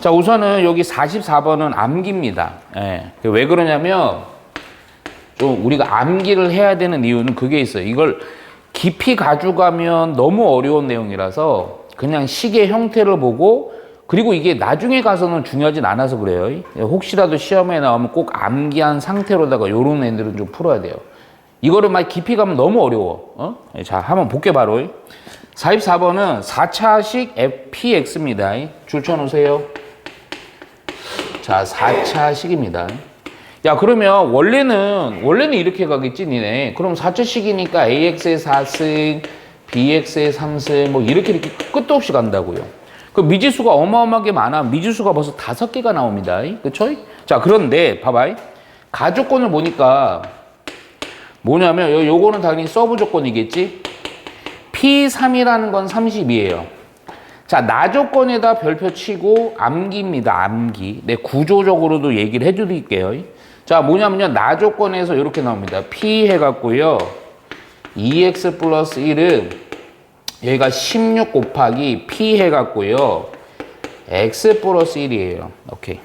자, 우선은 여기 44번은 암기입니다. 예. 왜 그러냐면, 좀 우리가 암기를 해야 되는 이유는 그게 있어요. 이걸 깊이 가져가면 너무 어려운 내용이라서 그냥 식의 형태를 보고, 그리고 이게 나중에 가서는 중요하진 않아서 그래요. 혹시라도 시험에 나오면 꼭 암기한 상태로다가 요런 애들은 좀 풀어야 돼요. 이거를 막 깊이 가면 너무 어려워. 자, 한번 볼게요, 바로. 44번은 4차식 fpx입니다. 줄 쳐놓으세요. 자, 4차식입니다. 야, 그러면 원래는 이렇게 가겠지, 니네. 그럼 4차식이니까 ax의 4승, bx의 3승, 뭐 이렇게 끝도 없이 간다고요. 그 미지수가 어마어마하게 많아. 미지수가 벌써 5개가 나옵니다. 그쵸? 자, 그런데 봐봐. 가조건을 보니까 뭐냐면 요거는 당연히 서브 조건이겠지. P3이라는 건 30이에요. 자, 나 조건에다 별표 치고 암기입니다. 암기. 네, 구조적으로도 얘기를 해드릴게요. 자, 뭐냐면요. 나 조건에서 이렇게 나옵니다. P 해갖고요. 2x 플러스 1은 여기가 16 곱하기 P 해갖고요. x 플러스 1이에요. 오케이.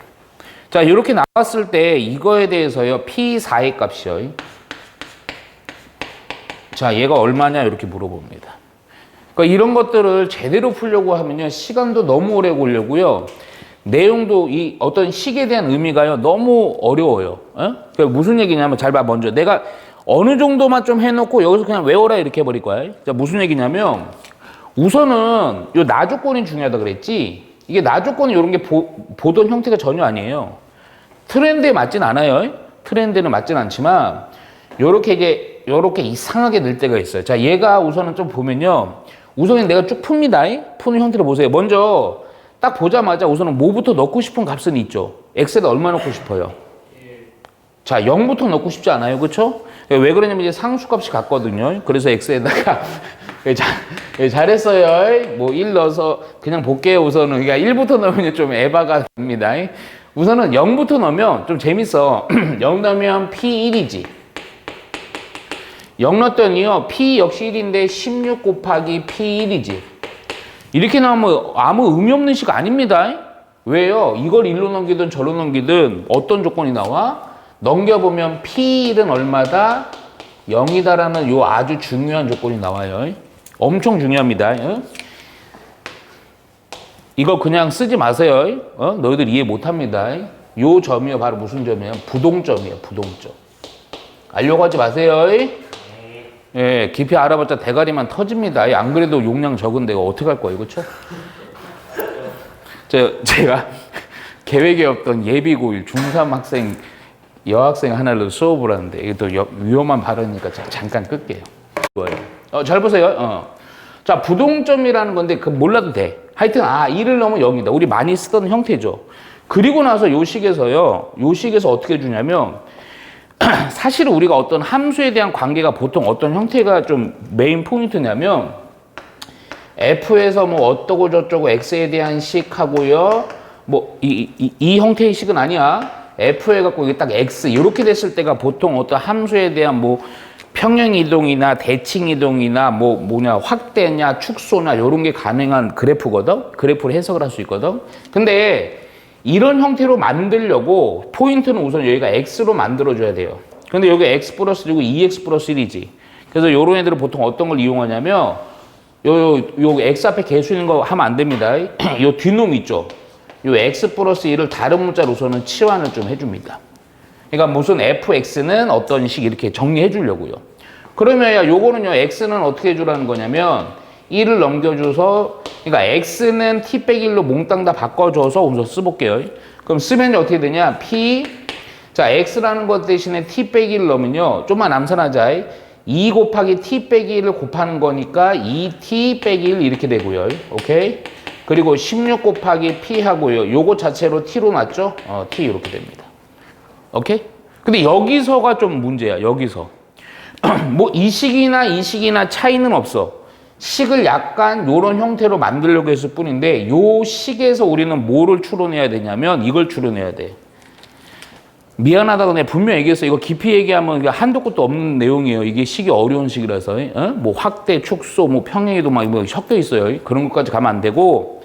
자, 이렇게 나왔을 때 이거에 대해서요. P4의 값이요. 자, 얘가 얼마냐 이렇게 물어봅니다. 그러니까 이런 것들을 제대로 풀려고 하면요. 시간도 너무 오래 걸리고요. 내용도 이 어떤 식에 대한 의미가요. 너무 어려워요. 그러니까 무슨 얘기냐면 잘 봐. 먼저 내가 어느 정도만 좀 해놓고 여기서 그냥 외워라 이렇게 해버릴 거야. 자, 무슨 얘기냐면 우선은 요 나 조건이 중요하다 그랬지. 이게 나 조건이 이런 게 보던 형태가 전혀 아니에요. 트렌드에 맞진 않아요. 트렌드는 맞진 않지만 요렇게 이상하게 늘 때가 있어요. 자, 얘가 우선은 좀 보면요. 우선은 내가 쭉 풉니다. 푸는 형태를 보세요. 먼저 딱 보자마자 우선은 뭐부터 넣고 싶은 값은 있죠. x에다 얼마 넣고 싶어요? 자, 0부터 넣고 싶지 않아요. 그렇죠? 왜 그러냐면 이제 상수값이 같거든요. 그래서 x에다가 잘했어요. 뭐 1 넣어서 그냥 볼게요. 우선은 그러니까 1부터 넣으면 좀 에바가 됩니다. 우선은 0부터 넣으면 좀 재밌어. 0 넣으면 P1이지. 0 넣었더니요. P 역시 1인데 16 곱하기 P1이지. 이렇게 나오면 아무 의미 없는 식 아닙니다. 왜요? 이걸 1로 넘기든 저로 넘기든 어떤 조건이 나와? 넘겨보면 P1은 얼마다? 0이다라는 요 아주 중요한 조건이 나와요. 엄청 중요합니다. 이거 그냥 쓰지 마세요. 너희들 이해 못합니다. 요 점이요. 바로 무슨 점이에요? 부동점이에요. 부동점. 알려고 하지 마세요. 예, 깊이 알아봤자 대가리만 터집니다. 안 그래도 용량 적은데 어떻게 할 거예요, 그렇죠? 제가 계획에 없던 예비고1 중3 학생 여학생 하나를 수업을 하는데 이게 또 위험한 발언이니까 잠깐 끌게요. 잘 보세요. 자, 부동점이라는 건데 그 몰라도 돼. 하여튼 1을 넣으면 0이다. 우리 많이 쓰던 형태죠. 그리고 나서 요 식에서 어떻게 주냐면 사실은 우리가 어떤 함수에 대한 관계가 보통 어떤 형태가 좀 메인 포인트냐면 f에서 뭐 어떠고 저쩌고 x에 대한 식하고요. 뭐 이 형태의 식은 아니야. f 해갖고 이게 딱 x 이렇게 됐을 때가 보통 어떤 함수에 대한 뭐 평행 이동이나 대칭 이동이나 뭐냐 확대냐 축소냐 이런 게 가능한 그래프거든. 그래프를 해석을 할 수 있거든. 근데 이런 형태로 만들려고 포인트는 우선 여기가 x로 만들어줘야 돼요. 근데 여기 x 플러스 1이고 2x 플러스 1이지. 그래서 요런 애들은 보통 어떤 걸 이용하냐면 요 x 앞에 개수 있는 거 하면 안 됩니다. 요 뒤놈 있죠. 요 x 플러스 1을 다른 문자로서는 치환을 좀 해줍니다. 그러니까 무슨 fx는 어떤 식 이렇게 정리해 주려고요. 그러면 요거는요. x는 어떻게 해주라는 거냐면 1을 넘겨줘서 그러니까 x는 t 빼기 1로 몽땅 다 바꿔줘서 우선 써볼게요. 그럼 쓰면 어떻게 되냐? 자, x라는 것 대신에 t 빼기 1 넣으면요. 좀만 암산하자. 2 곱하기 t 빼기 1을 곱하는 거니까 2t 빼기 1 이렇게 되고요. 오케이? 그리고 16 곱하기 p 하고요. 요거 자체로 t로 놨죠? t 이렇게 됩니다. 오케이? 근데 여기서가 좀 문제야. 여기서. 뭐 이 식이나 차이는 없어. 식을 약간 요런 형태로 만들려고 했을 뿐인데 요 식에서 우리는 뭐를 추론해야 되냐면 이걸 추론해야 돼. 미안하다고 내가 분명히 얘기했어. 이거 깊이 얘기하면 한도 끝도 없는 내용이에요. 이게 식이 어려운 식이라서. 뭐 확대, 축소, 뭐 평행이도 막 섞여 있어요. 그런 것까지 가면 안 되고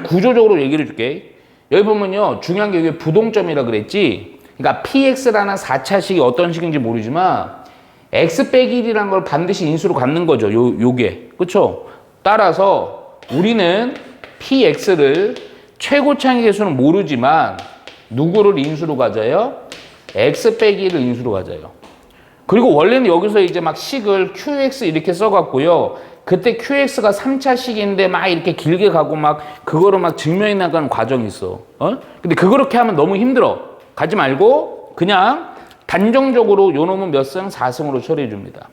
구조적으로 얘기를 해줄게. 여기 보면요. 중요한 게 이게 부동점이라 그랬지. 그러니까 px라는 4차식이 어떤 식인지 모르지만 x 빼기 1이라는 걸 반드시 인수로 갖는 거죠. 요게. 그쵸? 따라서 우리는 px를 최고차항의 개수는 모르지만 누구를 인수로 가져요? x 빼기 1을 인수로 가져요. 그리고 원래는 여기서 이제 막 식을 qx 이렇게 써갖고요. 그때 qx가 3차식인데 막 이렇게 길게 가고 막 그거를 막 증명해 나가는 과정이 있어. 근데 그렇게 하면 너무 힘들어. 가지 말고 그냥 단정적으로 요 놈은 몇 승? 4승으로 처리해 줍니다.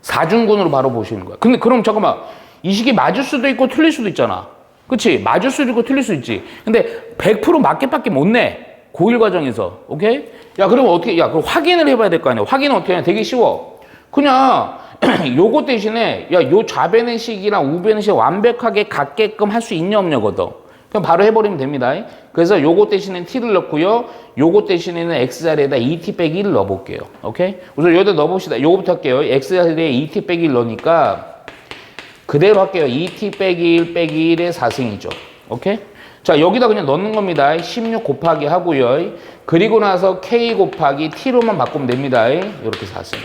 4중군으로 바로 보시는 거야. 근데 그럼 잠깐만. 이 식이 맞을 수도 있고 틀릴 수도 있잖아. 그치? 맞을 수도 있고 틀릴 수 있지. 근데 100% 맞게밖에 못 내. 고1 과정에서. 오케이? 야, 그럼 어떻게, 야, 그럼 확인을 해봐야 될 거 아니야. 확인은 어떻게 하냐. 되게 쉬워. 그냥 요거 대신에 야, 요 좌변의 식이랑 우변의 식 완벽하게 같게끔 할 수 있냐 없냐거든. 그럼 바로 해버리면 됩니다. 그래서 요거 대신에 t를 넣고요. 요거 대신에는 x자리에다 2t 빼기 1을 넣어볼게요. 오케이? 우선 여기다 넣어봅시다. 요거부터 할게요. x자리에 2t 빼기 1 넣으니까 그대로 할게요. 2t 빼기 1 빼기 1의 4승이죠. 오케이? 자, 여기다 그냥 넣는 겁니다. 16 곱하기 하고요. 그리고 나서 k 곱하기 t로만 바꾸면 됩니다. 이렇게 4승.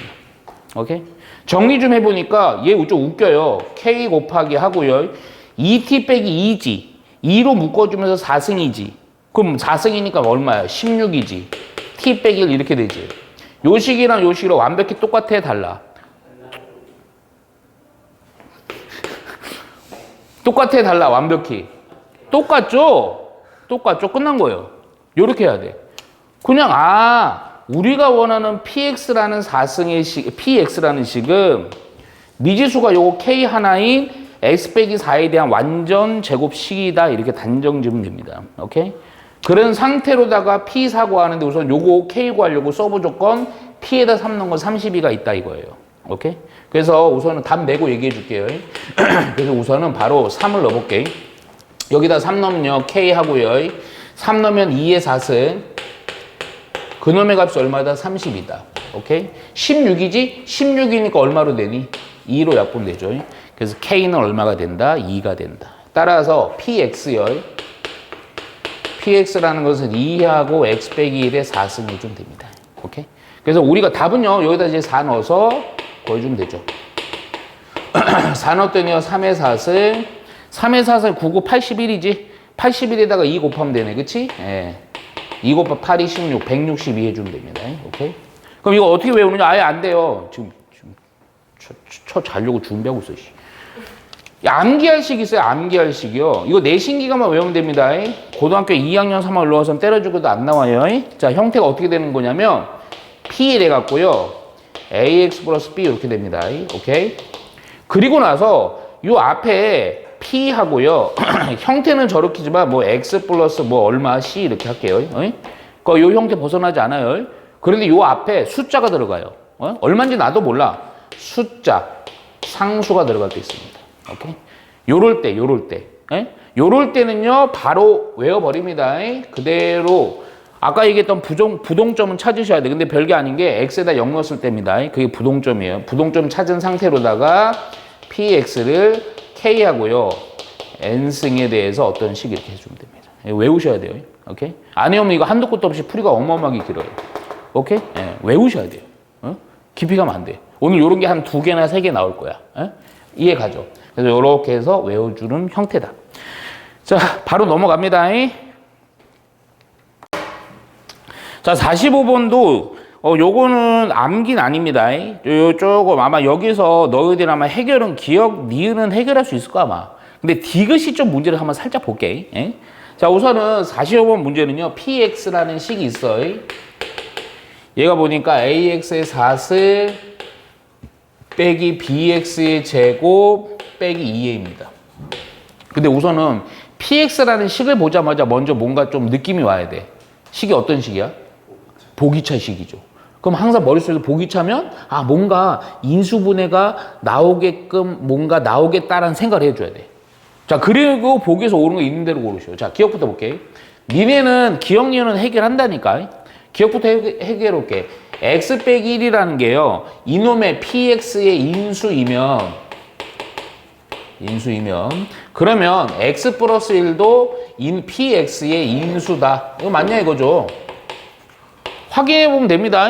오케이? 정리 좀 해보니까 얘 좀 웃겨요. k 곱하기 하고요. 2t 빼기 2지. 2로 묶어주면서 4승이지. 그럼 4승이니까 얼마야? 16이지. t 빼기 1 이렇게 되지. 요 식이랑 요 식이랑 완벽히 똑같아? 달라? 똑같아? 달라? 완벽히? 똑같죠? 똑같죠? 끝난 거예요. 요렇게 해야 돼. 그냥 우리가 원하는 px라는 4승의 식, px라는 식은 미지수가 요거 k 하나인 x 빼기 4에 대한 완전 제곱식이다. 이렇게 단정 지으면 됩니다. 오케이? 그런 상태로다가 p 사고하는데 우선 요거 k 구하려고 서브 조건 p에다 3 넣은 건 32가 있다 이거예요. 오케이? 그래서 우선은 답 내고 얘기해 줄게요. 그래서 우선은 바로 3을 넣어볼게. 여기다 3 넣으면요. k 하고요. 3 넣으면 2의 4승. 그놈의 값이 얼마다? 30이다. 오케이? 16이지? 16이니까 얼마로 되니? 2로 약분 되죠. 그래서 k는 얼마가 된다? 2가 된다. 따라서 px요. px라는 것은 2하고 x 빼기 1의 4승 해주면 됩니다. 오케이? 그래서 우리가 답은요. 여기다 이제 4 넣어서 구해주면 되죠. 4 넣었더니요. 3의 4승. 3의 4승 9, 9, 81이지? 81에다가 2 곱하면 되네. 그치? 예. 2 곱하 8이 16, 162 해주면 됩니다. 오케이? 그럼 이거 어떻게 외우느냐? 아예 안 돼요. 지금 자려고 준비하고 있어. 암기할 식 있어요. 암기할 식이요. 이거 내신기가만 외우면 됩니다. 고등학교 2학년 3학년 올라와서 때려주고도 안 나와요. 자, 형태가 어떻게 되는 거냐면 P 돼갖고요. AX 플러스 B 이렇게 됩니다. 오케이? 그리고 나서 요 앞에 P 하고요. 형태는 저렇게지만 뭐 X 플러스 뭐 얼마 C 이렇게 할게요. 요 형태 벗어나지 않아요. 그런데 요 앞에 숫자가 들어가요. 얼마인지 나도 몰라. 숫자, 상수가 들어갈 때 있습니다. 오케이? 요럴 때. 요럴 때는요, 바로 외워버립니다. 그대로. 아까 얘기했던 부동점은 찾으셔야 돼. 근데 별게 아닌 게 x에다 0 넣었을 때입니다. 그게 부동점이에요. 부동점 찾은 상태로다가 px를 k하고요. n승에 대해서 어떤 식 이렇게 해주면 됩니다. 외우셔야 돼요. 오케이? 안 외우면 이거 한도 끝도 없이 풀이가 어마어마하게 길어요. 오케이? 외우셔야 돼요. 깊이 가면 안 돼. 오늘 요런 게 한 2개나 3개 나올 거야. 이해 가죠? 그래서 요렇게 해서 외워주는 형태다. 자, 바로 넘어갑니다. 자, 45번도 요거는 암기는 아닙니다. 요 조금 아마 여기서 너희들 아마 해결은 기억, 니은은 해결할 수 있을 거야 아마. 근데 디귿이 좀 문제를 한번 살짝 볼게. 자, 우선은 45번 문제는요. px라는 식이 있어요. 얘가 보니까 ax의 4승 빼기 bx의 제곱 빼기 2a입니다. 근데 우선은 px라는 식을 보자마자 먼저 뭔가 좀 느낌이 와야 돼. 식이 어떤 식이야? 보기차 식이죠. 그럼 항상 머릿속에서 보기차면 뭔가 인수분해가 나오게끔 뭔가 나오겠다라는 생각을 해줘야 돼. 자, 그리고 보기에서 오는 거 있는 대로 고르시오. 자, 기억부터 볼게. 니네는 기억 니은은 해결한다니까. 기억부터 해결해볼게. x 빼기 1이라는 게요. 이놈의 px의 인수이면 그러면 x 플러스 1도 px의 인수다. 이거 맞냐 이거죠? 확인해보면 됩니다.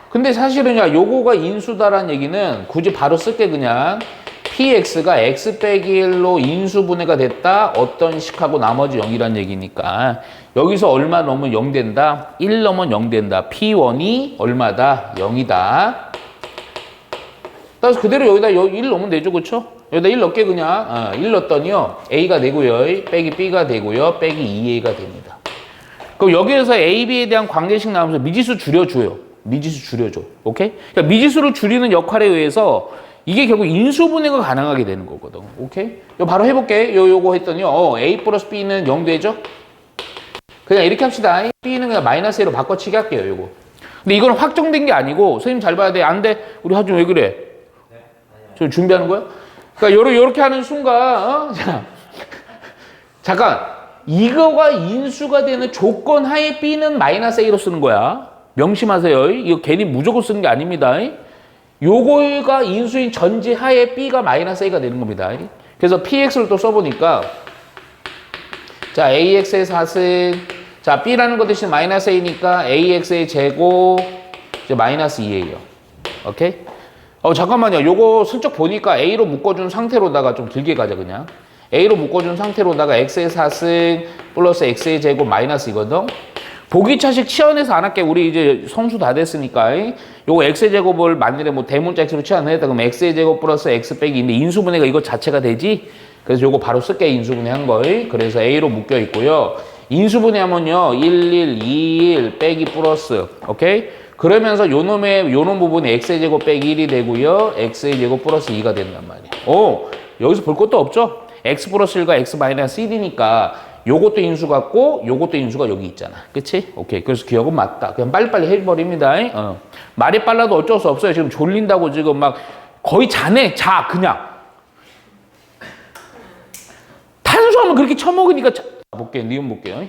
근데 사실은 야 요거가 인수다라는 얘기는 굳이 바로 쓸게 그냥 px가 x 빼기 1로 인수분해가 됐다. 어떤 식하고 나머지 0이란 얘기니까 여기서 얼마 넣으면 0 된다. 1 넣으면 0 된다. p1이 얼마다? 0이다. 따라서 그대로 여기다 1 넣으면 되죠. 그쵸? 여기다 1 넣게 그냥 1 넣었더니요 a가 되고요. 빼기 b가 되고요. 빼기 2a가 됩니다. 그럼 여기에서 a, b에 대한 관계식 나오면서 미지수 줄여줘요. 미지수 줄여줘. 오케이? 그러니까 미지수를 줄이는 역할에 의해서 이게 결국 인수분해가 가능하게 되는 거거든. 오케이? 요 바로 해볼게. 요거 했더니요. a 플러스 b는 0 되죠? 그냥 이렇게 합시다. b는 그냥 마이너스 a로 바꿔치기 할게요. 요거. 근데 이건 확정된 게 아니고 선생님 잘 봐야 돼. 안 돼. 우리 하준 왜 그래? 저 준비하는 거야? 그러니까 요렇게 하는 순간 자, 잠깐 이거가 인수가 되는 조건 하에 b는 마이너스 a로 쓰는 거야. 명심하세요. 이거 괜히 무조건 쓰는 게 아닙니다. 요거가 인수인 전제 하에 b가 마이너스 a가 되는 겁니다. 그래서 px를 또 써보니까 자 ax의 4승 자 b라는 거 대신 마이너스 a니까 ax의 제곱 이제 마이너스 2a요. 오케이? 잠깐만요. 요거 슬쩍 보니까 a로 묶어준 상태로다가 좀 길게 가자 그냥. a로 묶어준 상태로다가 x의 4승 플러스 x의 제곱 마이너스 이거든. 보기차식 치환해서 안 할게. 우리 이제 성수 다 됐으니까. 요거 x의 제곱을 만일에 뭐 대문자 x로 치환을 했다 그러면 x의 제곱 플러스 x 빼기 인데 인수분해가 이거 자체가 되지? 그래서 요거 바로 쓸게. 인수분해 한 거. 그래서 a로 묶여 있고요. 인수분해 하면요. 1, 1, 2, 1 빼기 플러스. 오케이? 그러면서 요놈 부분이 x의 제곱 빼기 1이 되고요. x의 제곱 플러스 2가 된단 말이에요. 여기서 볼 것도 없죠? x 플러스 1과 x 마이너스 1이니까 요것도 인수 같고 요것도 인수가 여기 있잖아. 그치? 오케이. 그래서 기억은 맞다. 그냥 빨리빨리 해버립니다. 말이 빨라도 어쩔 수 없어요. 지금 졸린다고 지금 막 거의 자네. 자 그냥. 탄수화물 그렇게 처먹으니까 볼게요. 니은 볼게요.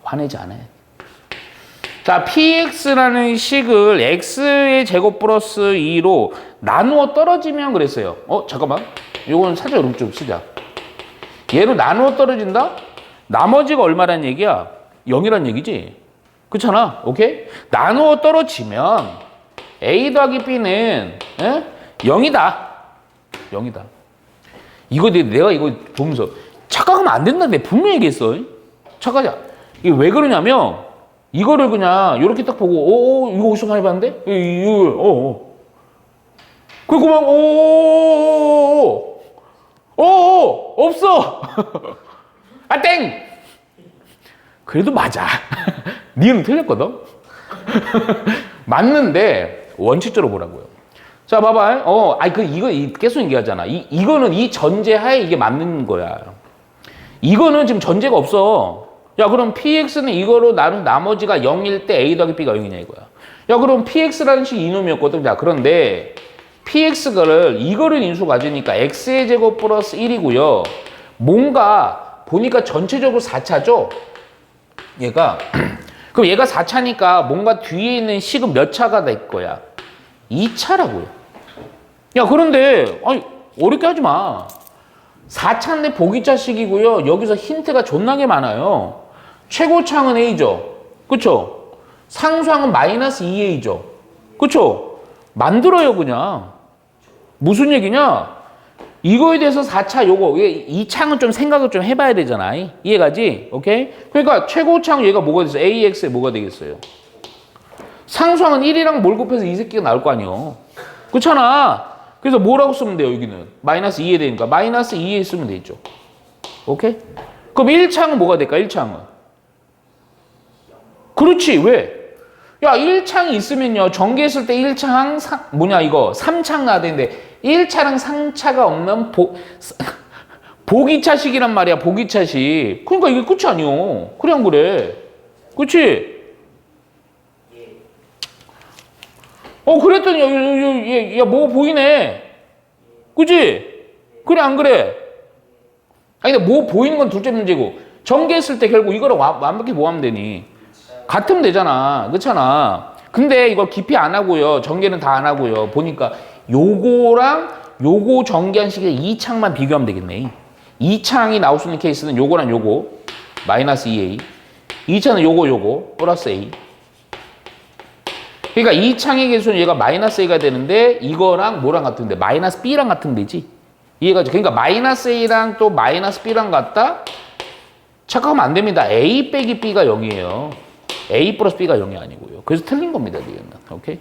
화내지 않아요. 자, px라는 식을 x의 제곱 플러스 2로 나누어 떨어지면 그랬어요. 잠깐만. 요건 살짝 이렇게 좀 쓰자. 얘로 나누어 떨어진다? 나머지가 얼마란 얘기야? 0이란 얘기지? 그렇잖아. 오케이? 나누어 떨어지면 a 더하기 b는 0이다. 0이다. 이거 내가 이거 보면서 착각하면 안 된다. 내가 분명히 얘기했어. 착각하자. 이게 왜 그러냐면 이거를 그냥 이렇게 딱 보고 이거 어디서 많이 봤는데? 이거 그리고 막 없어. 아 땡. 그래도 맞아. 니은 틀렸거든. 맞는데 원칙적으로 보라고요. 자 봐봐. 이거 계속 얘기하잖아. 이거는 이 전제 하에 이게 맞는 거야. 이거는 지금 전제가 없어. 야 그럼 px는 이거로 나눈 나머지가 0일 때 a 더하기 b가 0이냐 이거야. 야 그럼 px라는 식이 이놈이었거든. 자 그런데 px를 이거를 인수 가지니까 x의 제곱 플러스 1이고요. 뭔가 보니까 전체적으로 4차죠. 얘가 그럼 얘가 4차니까 뭔가 뒤에 있는 식은 몇 차가 될 거야? 2차라고요. 야 그런데 아니 어렵게 하지 마. 4차인데 보기차식이고요. 여기서 힌트가 존나게 많아요. 최고차항은 A죠. 그쵸? 상수항은 마이너스 2A죠. 그쵸? 만들어요 그냥. 무슨 얘기냐? 이거에 대해서 4차 요거 이 창은 좀 생각을 좀 해봐야 되잖아. 이해가지? 오케이? 그러니까 최고차항 얘가 뭐가 되겠어요? AX에 뭐가 되겠어요? 상수항은 1이랑 뭘 곱해서 이 새끼가 나올 거 아니에요. 그렇잖아. 그래서 뭐라고 쓰면 돼요 여기는? 마이너스 2에 되니까 마이너스 2에 쓰면 되죠. 오케이? 그럼 1창은 뭐가 될까? 1창은 그렇지. 왜? 야 1창이 있으면요 전개했을 때 1창 3창 나야 되는데 1차랑 3차가 없는 보기차식이란 말이야. 보기차식. 그러니까 이게 끝이 아니오. 그래 안 그래? 그치? 그랬더니 야 뭐가 보이네. 그치? 그래 안 그래? 아니 근데 뭐 보이는 건 둘째 문제고 전개했을 때 결국 이거를 완벽히 뭐 하면 되니? 같으면 되잖아. 그렇잖아. 근데 이걸 깊이 안 하고요. 전개는 다 안 하고요. 보니까 요거랑 요거 전개한 식의 2창만 비교하면 되겠네. 2창이 나올 수 있는 케이스는 요거랑 요거 마이너스 2a 2창은 요거 플러스 a. 그러니까 2창의 개수는 얘가 마이너스 a가 되는데 이거랑 뭐랑 같은데 마이너스 b랑 같은 데지. 이해가죠? 그러니까 마이너스 a랑 또 마이너스 b랑 같다? 착각하면 안 됩니다. a 빼기 b가 0이에요. a 플러스 b가 0이 아니고요. 그래서 틀린 겁니다. 디귿은. 오케이?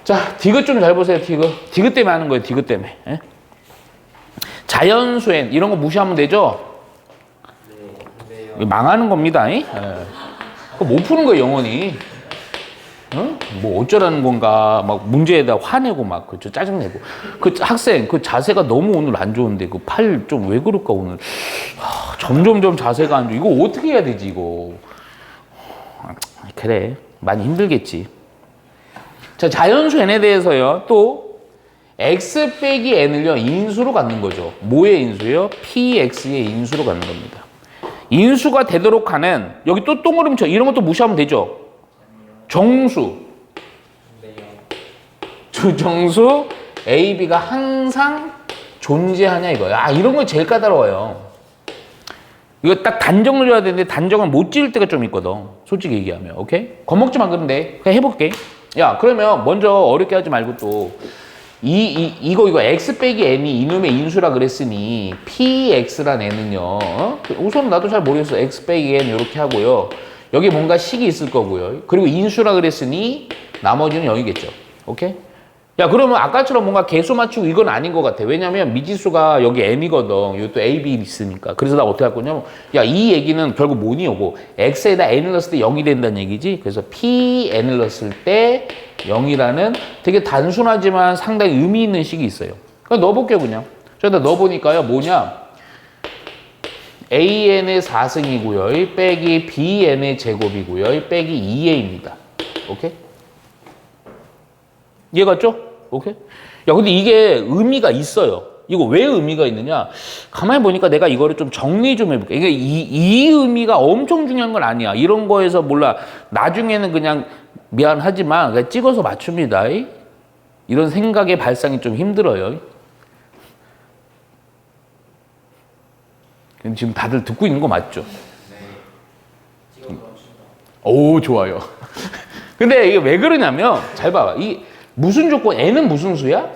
자, 디귿 좀 잘 보세요. 디귿. 디귿 때문에 하는 거예요. 디귿 때문에. 예? 자연수엔 이런 거 무시하면 되죠? 네. 망하는 겁니다. 예? 그거 못 푸는 거예요. 영원히. 어? 뭐 어쩌라는 건가 막 문제에다 화내고 막 그죠 짜증내고 그 학생 그 자세가 너무 오늘 안 좋은데 그 팔 좀 왜 그럴까 오늘 점점점 자세가 안 좋아 이거 어떻게 해야 되지 이거 그래 많이 힘들겠지. 자 자연수 n에 대해서요 또 x 빼기 n을요 인수로 갖는 거죠. 뭐의 인수요? px의 인수로 갖는 겁니다. 인수가 되도록 하는 여기 또 동그라미 쳐 이런 것도 무시하면 되죠. 정수 주정수 A, B가 항상 존재하냐 이거야. 아 이런 거 제일 까다로워요. 이거 딱 단정을 줘야 되는데 단정을 못 지을 때가 좀 있거든. 솔직히 얘기하면. 오케이? 겁먹지 마 그런데 그냥 해볼게. 야 그러면 먼저 어렵게 하지 말고 또 이거 x 빼기 n이 이놈의 인수라 그랬으니 px란 n은요 우선 나도 잘 모르겠어. x 빼기 n 이렇게 하고요. 여기 뭔가 식이 있을 거고요. 그리고 인수라 그랬으니 나머지는 0이겠죠. 오케이? 야 그러면 아까처럼 뭔가 개수 맞추고 이건 아닌 것 같아. 왜냐면 미지수가 여기 n이거든. 이것도 a, b 있으니까. 그래서 나 어떻게 할 거냐면 야 이 얘기는 결국 뭐니 오고 x에다 n을 넣었을 때 0이 된다는 얘기지. 그래서 pn을 넣었을 때 0이라는 되게 단순하지만 상당히 의미 있는 식이 있어요. 그냥 넣어볼게요 그냥. 저기다 넣어보니까요 뭐냐 an의 4승이고요. 빼기 bn의 제곱이고요. 빼기 2a입니다. 오케이? 이해갔죠? 오케이? 야, 근데 이게 의미가 있어요. 이거 왜 의미가 있느냐? 가만히 보니까 내가 이거를 좀 정리 좀 해볼게. 이게 이 의미가 엄청 중요한 건 아니야. 이런 거에서 몰라. 나중에는 그냥 미안하지만 그냥 찍어서 맞춥니다. 이런 생각의 발상이 좀 힘들어요. 지금 다들 듣고 있는 거 맞죠? 네. 오, 좋아요. 근데 이게 왜 그러냐면, 잘 봐봐. 이 무슨 조건, n은 무슨 수야?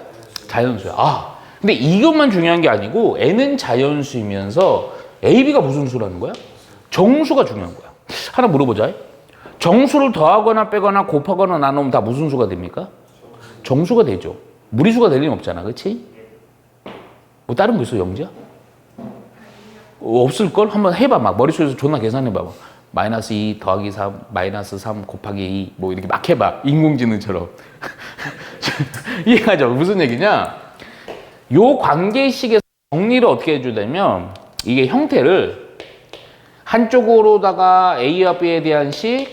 자연수야. 아, 근데 이것만 중요한 게 아니고, n은 자연수이면서 ab가 무슨 수라는 거야? 정수가 중요한 거야. 하나 물어보자. 정수를 더하거나 빼거나 곱하거나 나누면 다 무슨 수가 됩니까? 정수가 되죠. 무리수가 될 리는 없잖아. 그렇지? 뭐 다른 거 있어, 영지야? 없을걸? 한번 해봐. 막 머릿속에서 존나 계산해봐. 마이너스 2 더하기 3 마이너스 3 곱하기 2 뭐 이렇게 막 해봐. 인공지능처럼. 이해가죠? 무슨 얘기냐? 요 관계식에서 정리를 어떻게 해주냐면 이게 형태를 한쪽으로다가 A와 B에 대한 식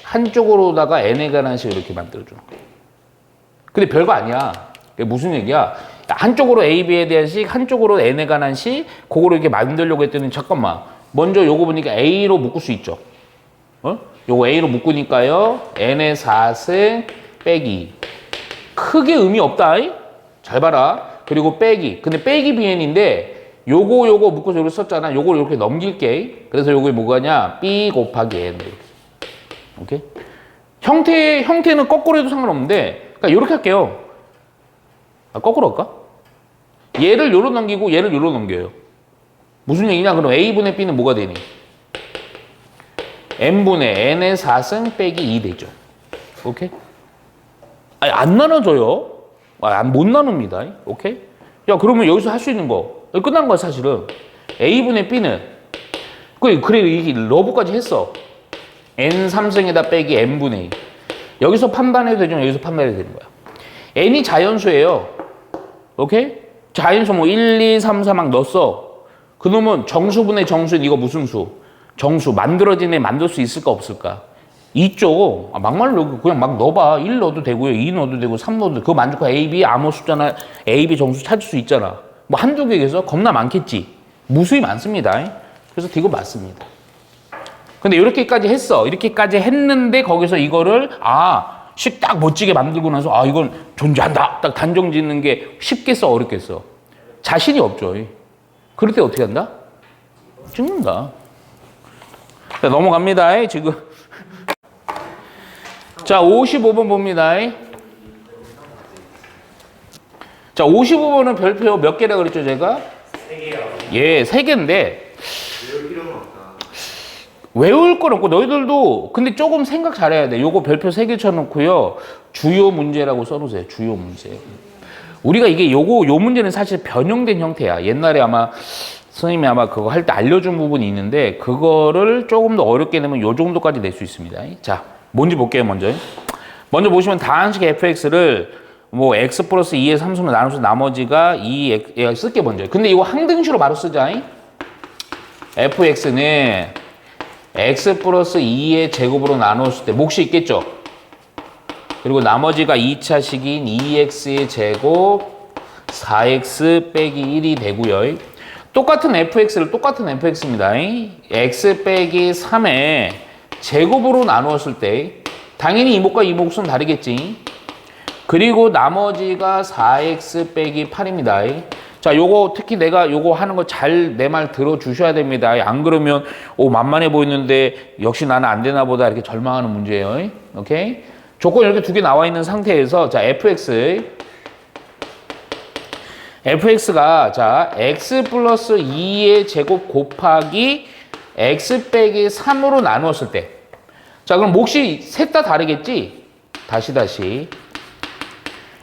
한쪽으로다가 N에 관한 식 이렇게 만들어주는 거야. 근데 별거 아니야. 이게 무슨 얘기야? 한쪽으로 A, B에 대한 식, 한쪽으로 N에 관한 식, 그거를 이렇게 만들려고 했더니 잠깐만. 먼저 요거 보니까 A로 묶을 수 있죠. 어? 요거 A로 묶으니까요. N의 4승 빼기. 크게 의미 없다. 잘 봐라. 그리고 빼기. 근데 빼기 BN인데 요거 묶어서 여기 썼잖아. 요걸 이렇게 넘길게. 그래서 요게 뭐가냐? B 곱하기 N. 오케이? 형태는 거꾸로 해도 상관없는데 그러니까 이렇게 할게요. 거꾸로 할까? 얘를 요로 넘기고 얘를 요로 넘겨요. 무슨 얘기냐? 그럼 A분의 B는 뭐가 되니? N분의 N의 4승 빼기 2 되죠. 오케이? 아니, 안 나눠줘요. 못 나눕니다. 오케이? 야, 그러면 여기서 할 수 있는 거. 끝난 거야, 사실은. A분의 B는. 그래, 이게 러브까지 했어. N 3승에다 빼기 N분의 2. 여기서 판단해도 되죠? 여기서 판단해도 되는 거야. N이 자연수예요. 오케이? 자연수 뭐 1, 2, 3, 4 막 넣었어. 그놈은 정수분의 정수는 이거 무슨 수? 정수. 만들어진 애 만들 수 있을까 없을까? 있죠. 막말로 그냥 막 넣어봐. 1 넣어도 되고요. 2 넣어도 되고 3 넣어도 되고. 그거 만들고 A, B 아무 숫자나 A, B 정수 찾을 수 있잖아. 뭐 한두 개에서 겁나 많겠지. 무수히 많습니다. 그래서 이거 맞습니다. 근데 이렇게까지 했어. 이렇게까지 했는데 거기서 이거를 식 딱 멋지게 만들고 나서 아 이건 존재한다 딱 단정 짓는 게 쉽겠어 어렵겠어? 자신이 없죠. 그럴 때 어떻게 한다? 찍는다. 자, 넘어갑니다. 지금 자 55번 봅니다. 자 55번은 별표 몇 개라 그랬죠 제가? 3개요. 예, 3개인데 외울 필요는 없다. 외울 건 없고 너희들도 근데 조금 생각 잘해야 돼. 요거 별표 3개 쳐놓고요. 주요 문제라고 써놓으세요. 주요 문제. 우리가 이게 요 문제는 사실 변형된 형태야. 옛날에 아마 선생님이 아마 그거 할 때 알려준 부분이 있는데 그거를 조금 더 어렵게 내면 요 정도까지 낼 수 있습니다. 자, 뭔지 볼게요. 먼저 보시면 다항식 fx를 뭐 x 플러스 2의 함수로 나눠서 나머지가 2x 쓸게 먼저. 근데 이거 항등식으로 바로 쓰자. fx는 x 플러스 2의 제곱으로 나눴을 때 몫이 있겠죠. 그리고 나머지가 2차식인 2x의 제곱 4x 빼기 1이 되고요. 똑같은 fx입니다. x 빼기 3의 제곱으로 나누었을 때 당연히 이목과 이목수는 다르겠지. 그리고 나머지가 4x 빼기 8입니다. 자, 요거 특히 내가 요거 하는 거 잘 내 말 들어주셔야 됩니다. 안 그러면 만만해 보이는데 역시 나는 안 되나 보다 이렇게 절망하는 문제예요. 오케이? 조건 이렇게 두 개 나와 있는 상태에서 자, fx가 자, x 플러스 2의 제곱 곱하기 x 빼기 3으로 나누었을 때 자, 그럼 몫이 셋 다 다르겠지? 다시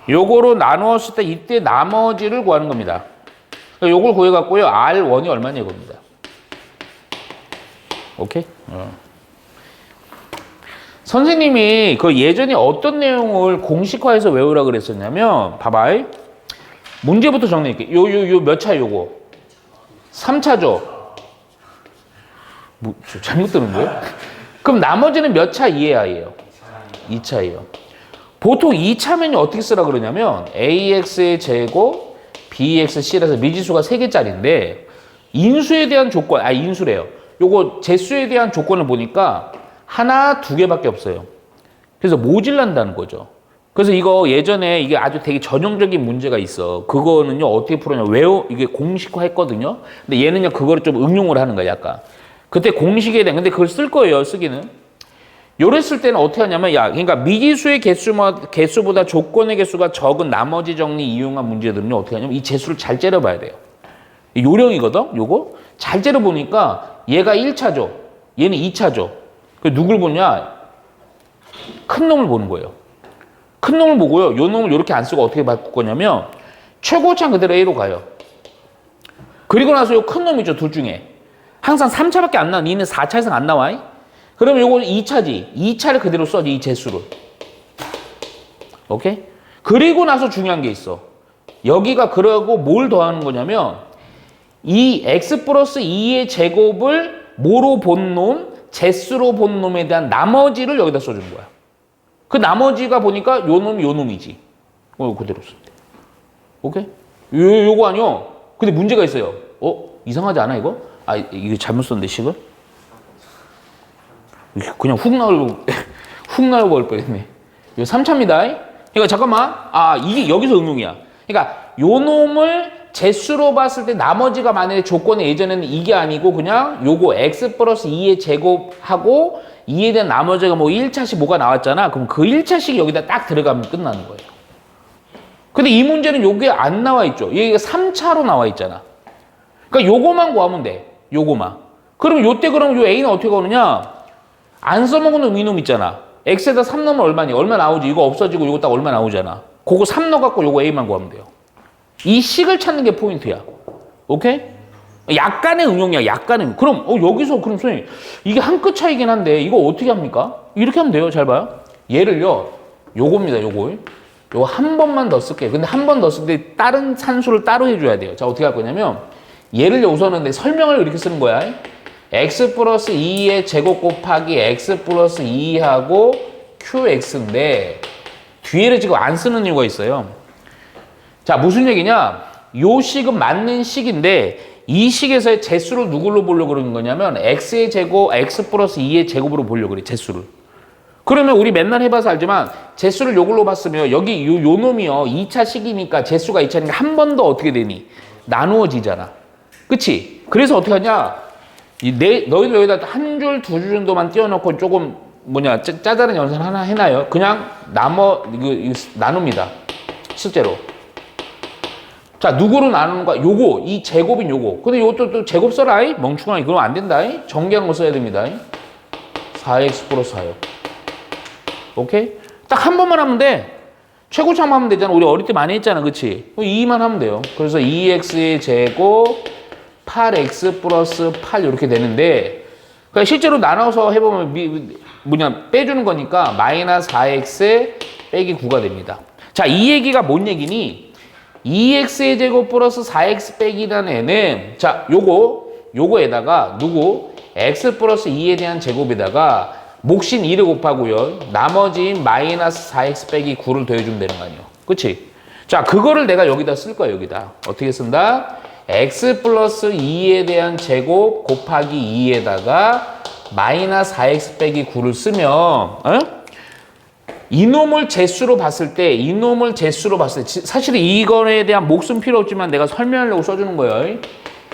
요거로 나누었을 때 이때 나머지를 구하는 겁니다. 요걸 구해갖고요. R1이 얼마냐 이겁니다. 오케이? 선생님이 그 예전에 어떤 내용을 공식화해서 외우라 그랬었냐면 봐봐. 문제부터 정리할게. 요 몇 차 요거? 3차죠? 잘못 들은 거예요? 그럼 나머지는 몇 차 이해하예요? 2차예요. 보통 2차면요 어떻게 쓰라 그러냐면 ax의 제곱 bxc라서 미지수가 3개짜리인데 인수에 대한 조건, 인수래요. 요거 제수에 대한 조건을 보니까 하나, 2개밖에 없어요. 그래서 모질란다는 거죠. 그래서 이거 예전에 이게 아주 되게 전형적인 문제가 있어. 그거는요 어떻게 풀었냐 이게 공식화 했거든요. 근데 얘는요 그거를 좀 응용을 하는 거야 약간. 그때 공식에 대한 근데 그걸 쓸 거예요 쓰기는. 요랬을 때는 어떻게 하냐면 그러니까 미지수의 개수보다 조건의 개수가 적은 나머지 정리 이용한 문제들은요 어떻게 하냐면 이 재수를 잘 째려봐야 돼요. 요령이거든 요거 잘 째려보니까 얘가 1차죠 얘는 2차죠. 그 누굴 보냐 큰 놈을 보는 거예요. 큰 놈을 보고요 요 놈을 이렇게 안 쓰고 어떻게 바꿀 거냐면 최고차 그대로 A로 가요. 그리고 나서 요 큰 놈이죠 둘 중에 항상 3차밖에 안 나와. 니는 4차 이상 안 나와. 그러면 요거 2차지. 2차를 그대로 써지, 이 재수를. 오케이? 그리고 나서 중요한 게 있어. 여기가 그러고 뭘 더하는 거냐면 이 x 플러스 2의 제곱을 뭐로 본 놈, 재수로 본 놈에 대한 나머지를 여기다 써주는 거야. 그 나머지가 보니까 요 놈이지. 그대로 쓰면 돼. 오케이? 요거 아니요. 근데 문제가 있어요. 이상하지 않아 이거? 이거 잘못 썼는데 식을? 그냥 훅 나올 뻔했네. 요 3차입니다. 그러니까 잠깐만. 이게 여기서 응용이야. 그러니까 요 놈을 재수로 봤을 때 나머지가 만약에 조건이 예전에는 이게 아니고 그냥 요거 x 플러스 2의 제곱하고 2에 대한 나머지가 뭐 1차씩 뭐가 나왔잖아. 그럼 그 1차씩 여기다 딱 들어가면 끝나는 거예요. 근데 이 문제는 요게 안 나와 있죠. 얘가 3차로 나와 있잖아. 그러니까 요거만 구하면 돼. 요거만. 그럼 요때 그럼 요 A는 어떻게 거느냐? 안 써먹는 이놈 있잖아. X에다 3 넣으면 얼마니? 얼마 나오지? 이거 없어지고 이거 딱 얼마 나오잖아. 그거 3 넣어갖고 요거 A만 구하면 돼요. 이 식을 찾는 게 포인트야. 오케이? 약간의 응용이야. 약간의. 그럼 여기서 그럼 선생님 이게 한 끗 차이긴 한데 이거 어떻게 합니까? 이렇게 하면 돼요. 잘 봐요. 얘를요. 요겁니다. 요거 한 번만 더 쓸게요. 근데 한 번 더 쓸 때 다른 산수를 따로 해줘야 돼요. 자 어떻게 할 거냐면 얘를 우선은 설명을 이렇게 쓰는 거야. x 플러스 2의 제곱 곱하기 x 플러스 2하고 qx인데 뒤에를 지금 안 쓰는 이유가 있어요. 자 무슨 얘기냐? 요 식은 맞는 식인데 이 식에서의 재수를 누굴로 보려고 그러는 거냐면 x의 제곱, x 플러스 2의 제곱으로 보려고 그래 재수를. 그러면 우리 맨날 해봐서 알지만 재수를 요걸로 봤으면 여기 요 놈이요 2차 식이니까 재수가 2차니까 한 번 더 어떻게 되니? 나누어지잖아. 그치? 그래서 어떻게 하냐? 너희들 여기다 한 줄, 두 줄 정도만 띄워놓고 조금 짜잘한 연산 하나 해놔요. 그냥 이거 나눕니다. 실제로. 자, 누구로 나누는 거야? 요거, 이 제곱인 요거. 근데 요것도 또 제곱 써라, 이? 멍충아. 이거 안 된다, 이? 정기한 거 써야 됩니다, 이? 4x 플러스 4요. 오케이? 딱 한 번만 하면 돼. 최고차만 하면 되잖아. 우리 어릴 때 많이 했잖아, 그치? 2만 하면 돼요. 그래서 2x의 제곱 8x 플러스 8 이렇게 되는데, 그러니까 실제로 나눠서 해보면 빼주는 거니까 마이너스 4x 빼기 9가 됩니다. 자, 이 얘기가 뭔 얘기니? 2x의 제곱 플러스 4x 빼기라는 애는, 자, 요거에다가 x 플러스 2에 대한 제곱에다가 몫인 2를 곱하고요. 나머지인 마이너스 4x 빼기 9를 더해주면 되는 거 아니에요. 그치? 자, 그거를 내가 여기다 쓸 거야, 여기다. 어떻게 쓴다? x 플러스 2에 대한 제곱 곱하기 2에다가 마이너스 4x 빼기 9를 쓰면, 이놈을 제수로 봤을 때, 사실 이거에 대한 몫은 필요 없지만 내가 설명하려고 써주는 거예요.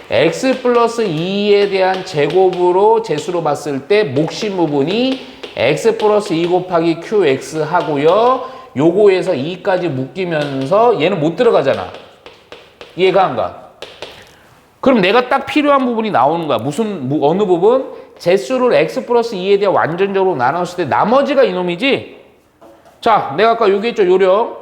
x 플러스 2에 대한 제곱으로 제수로 봤을 때 몫인 부분이 x 플러스 2 곱하기 qx 하고요. 요거에서 2까지 묶이면서 얘는 못 들어가잖아. 이해가 안 가? 그럼 내가 딱 필요한 부분이 나오는 거야. 어느 부분? 제수를 x 플러스 2에 대해 완전적으로 나눴을 때 나머지가 이놈이지? 자, 내가 아까 얘기했죠, 요령.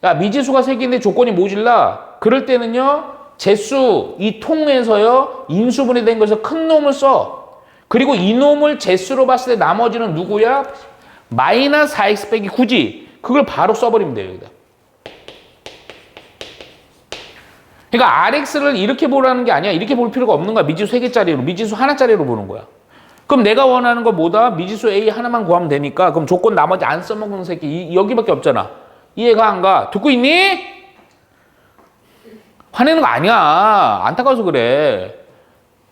야, 미지수가 3개인데 조건이 모질라. 그럴 때는요, 제수, 이 통에서요, 인수분해 된 것에서 큰 놈을 써. 그리고 이 놈을 제수로 봤을 때 나머지는 누구야? 마이너스 4x 빼기 9지. 그걸 바로 써버리면 돼요, 여기다. 그러니까 RX를 이렇게 보라는 게 아니야. 이렇게 볼 필요가 없는 거야. 미지수 3개짜리로, 미지수 하나짜리로 보는 거야. 그럼 내가 원하는 거 뭐다? 미지수 A 하나만 구하면 되니까 그럼 조건 나머지 안 써먹는 새끼 여기밖에 없잖아. 이해가 안 가? 듣고 있니? 화내는 거 아니야. 안타까워서 그래.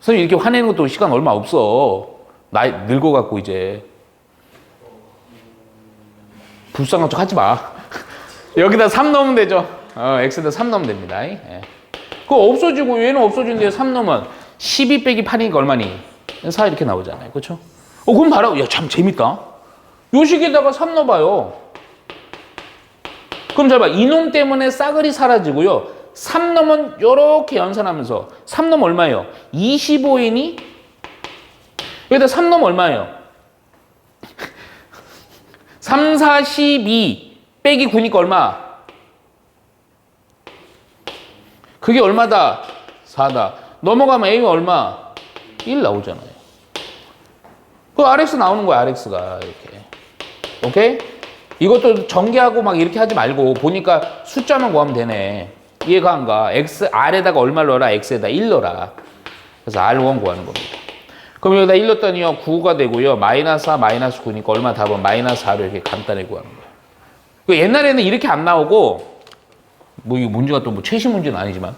선생님 이렇게 화내는 것도 시간 얼마 없어. 나이 늙어갖고 이제. 불쌍한 척 하지 마. 여기다 3 넣으면 되죠. x에다 3 넣으면 됩니다. 예. 그거 없어지고 얘는 없어지는데 3 넣으면 12 빼기 8이니까 얼마니? 4 이렇게 나오잖아요. 그렇죠? 그럼 봐라. 야, 참 재밌다. 요 식에다가 3 넣어봐요. 그럼 잘 봐. 이놈 때문에 싸그리 사라지고요. 3 넣으면 요렇게 연산하면서 3 넣으면 얼마예요? 25이니? 여기다 3 넣으면 얼마예요? 3, 4, 12 빼기 9니까 얼마? 그게 얼마다? 4다. 넘어가면 A가 얼마? 1 나오잖아요. 그 RX 나오는 거야, RX가. 이렇게. 오케이? 이것도 전개하고 막 이렇게 하지 말고 보니까 숫자만 구하면 되네. 이해가 안 가? R에다가 얼마 넣어라? X에다 1 넣어라. 그래서 R1 구하는 겁니다. 그럼 여기다 1 넣었더니요, 9가 되고요. 마이너스 4, 마이너스 9니까 얼마 답은 마이너스 4로 이렇게 간단히 구하는 거예요. 그 옛날에는 이렇게 안 나오고, 이 문제가 또 최신 문제는 아니지만,